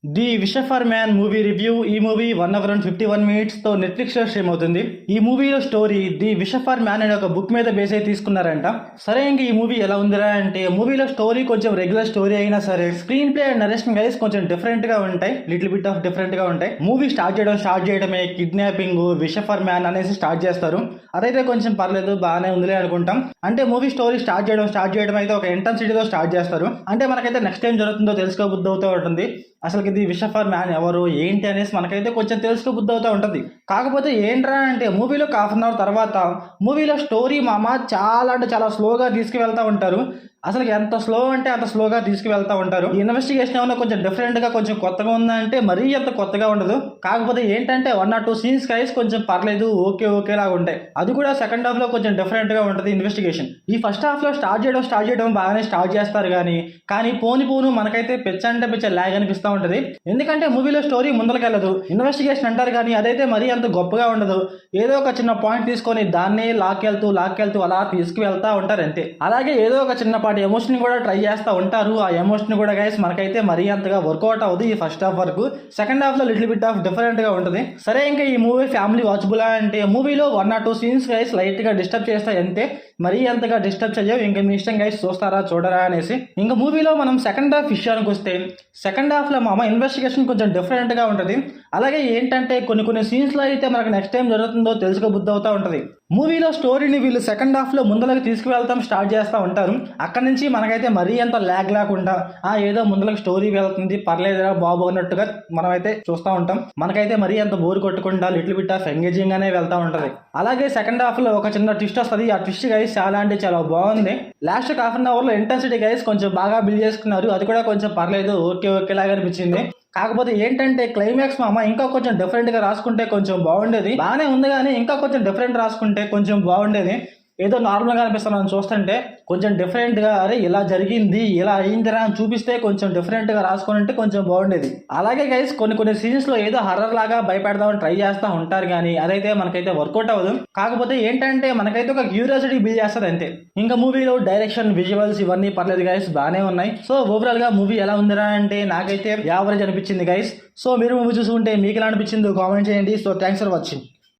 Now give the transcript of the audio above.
The wish for man movie review. ఈ movie 1 hour and 51 minutes తో Netflix లో stream అవుతుంది. ఈ మూవీలో story the wish for man అనే ఒక బుక్ మీద బేస్ అయి తీసుకున్నారంట. సరే ఇంక ఈ మూవీ ఎలా ఉందిరా అంటే, మూవీలో స్టోరీ కొంచెం రెగ్యులర్ స్టోరీ అయినా సరే screen play and narration guys కొంచెం డిఫరెంట్ గా ఉంటాయి, లిటిల్ బిట్ ఆఫ్ డిఫరెంట్ గా ఉంటాయి. మూవీ స్టార్ట్ చేయడమే కిడ్నాపింగ్ విష్ ఫర్ మ్యాన్ అనేసి స్టార్ట్ చేస్తారు. అదైతే కొంచెం పర్లేదు, బాగానే ఉందిలే అనుకుంటాం. అంటే మూవీ స్టోరీ స్టార్ట్ చేయడం అయితే ఒక ఇంటెన్సిటీతో స్టార్ట్ చేస్తారు. అంటే మనకైతే నెక్స్ట్ టైం జరుగుతుందో తెలుసుకోబుద్ధి అవుతూ ఉంటుంది. అసలు ఇది విష్ ఫర్ మ్యాన్ ఎవరు ఏంటి అనేసి మనకైతే కొంచెం తెలుసుకోబుద్ధి అవుతూ ఉంటుంది. కాకపోతే ఏంట్రా అంటే, మూవీలో ఒక హాఫ్ అన్ అవర్ తర్వాత మూవీలో స్టోరీ చాలా అంటే చాలా స్లోగా తీసుకువెళ్తా ఉంటారు. అసలు ఎంత స్లో అంటే అంత స్లోగా తీసుకువెళ్తా ఉంటారు. ఇన్వెస్టిగేషన్ ఏమన్నా కొంచెం డిఫరెంట్ గా కొంచెం కొత్తగా ఉందంటే మరీ అంత కొత్తగా ఉండదు. కాకపోతే ఏంటంటే 1 or 2 సీన్స్ కైస్ కొంచెం పర్లేదు, ఓకే లాగా ఉంటాయి. అది కూడా సెకండ్ హాఫ్ లో కొంచెం డిఫరెంట్ గా ఉంటుంది ఇన్వెస్టిగేషన్. ఈ ఫస్ట్ హాఫ్ లో స్టార్ట్ చేయడం బాగానే స్టార్ట్ చేస్తారు కానీ పోను మనకైతే పిచ్చ లాగ్ అనిపిస్తూ ఉంటది. ఎందుకంటే మూవీలో స్టోరీ ముందరకెళ్ళదు, ఇన్వెస్టిగేషన్ అంటారు కానీ అదైతే మరీ అంత గొప్పగా ఉండదు. ఏదో ఒక చిన్న పాయింట్ తీసుకొని దాన్ని లాక్కెళ్తూ అలా తీసుకువెళ్తా ఉంటారు అంతే. అలాగే ఏదో ఒక చిన్న ఎమోషన్ కూడా ట్రై చేస్తూ ఉంటారు. ఆ ఎమోషన్ కూడా గైస్ మనకైతే మరీ అంతగా వర్కౌట్ అవుతుంది ఈ ఫస్ట్ హాఫ్ వరకు. సెకండ్ హాఫ్ లో లిటిల్ బిట్ ఆఫ్ డిఫరెంట్ గా ఉంటుంది. సరే ఇంకా ఈ మూవీ ఫ్యామిలీ వాచబుల్ అంటే, మూవీలో 1 or 2 సీన్స్ గైస్ లైట్ గా డిస్టర్బ్ చేస్తాయి అంతే, మరీ అంతగా డిస్టర్బ్ చేయవు. ఇంకా మీ ఇష్టం గైస్ చూస్తారా చూడరా అనేసి. ఇంకా మూవీలో మనం సెకండ్ హాఫ్ విషయానికి వస్తే, సెకండ్ హాఫ్ లో ఇన్వెస్టిగేషన్ కొంచెం డిఫరెంట్ గా ఉంటుంది. అలాగే ఏంటంటే కొన్ని సీన్స్ లో అయితే మనకు నెక్స్ట్ టైం జరుగుతుందో తెలుసుకోబుద్ధి అవుతా ఉంటుంది. మూవీలో స్టోరీని వీళ్ళు సెకండ్ హాఫ్ లో ముందరకు తీసుకువెళ్తాం స్టార్ట్ చేస్తూ ఉంటారు. అక్కడ నుంచి మనకైతే మరీ అంత ల్యాగ్ లేకుండా ఏదో ముందరకు స్టోరీ వెళ్తుంది, పర్లేదురా బాబు అన్నట్టుగా మనమైతే చూస్తూ ఉంటాం. మనకైతే మరీ అంత బోర్ కొట్టకుండా లిటిల్ బిట్ ఆఫ్ ఎంగేజింగ్ గానే వెళ్తా ఉంటది. అలాగే సెకండ్ హాఫ్ లో ఒక చిన్న ట్విస్ట్ వస్తుంది. ఆ ట్విస్ట్ గైస్ చాలా అంటే చాలా బాగుంది. లాస్ట్ హాఫ్ అన్ అవర్ లో ఇంటెన్సిటీ గైస్ కొంచెం బాగా బిల్డ్ చేసుకున్నారు. అది కూడా కొంచెం పర్లేదు, ఓకే లాగా అనిపించింది. కాకపోతే ఏంటంటే క్లైమాక్స్ ఇంకా కొంచెం డిఫరెంట్ గా రాసుకుంటే కొంచెం బాగుండేది. బాగానే ఉంది కానీ ఇంకా కొంచెం డిఫరెంట్ రాసుకుంటే కొంచెం బాగుండేది. ఏదో నార్మల్ గా అనిపిస్తున్నాను చూస్తుంటే, కొంచెం డిఫరెంట్ గా అరే ఇలా జరిగింది ఇలా అయిందిరా అని చూపిస్తే కొంచెం డిఫరెంట్ గా రాసుకుంటే కొంచెం బాగుండేది. అలాగే గైస్ కొన్ని సీన్స్ లో ఏదో హర్రర్ లాగా భయపెడదామని ట్రై చేస్తూ ఉంటారు కానీ అదైతే మనకైతే వర్కౌట్ అవ్వదు. కాకపోతే ఏంటంటే మనకైతే ఒక క్యూరియాసిటీ బిల్డ్ చేస్తుంది అంతే. ఇంకా మూవీలో డైరెక్షన్, విజువల్స్ ఇవన్నీ పర్లేదు గైస్, బాగానే ఉన్నాయి. సో ఓవరాల్ గా మూవీ ఎలా ఉందిరా అంటే నాకైతే యావరేజ్ అనిపించింది గైస్. సో మీరు మూవీ చూసుకుంటే మీకు ఎలా అనిపించిందో కామెంట్ చేయండి. So thanks for watching.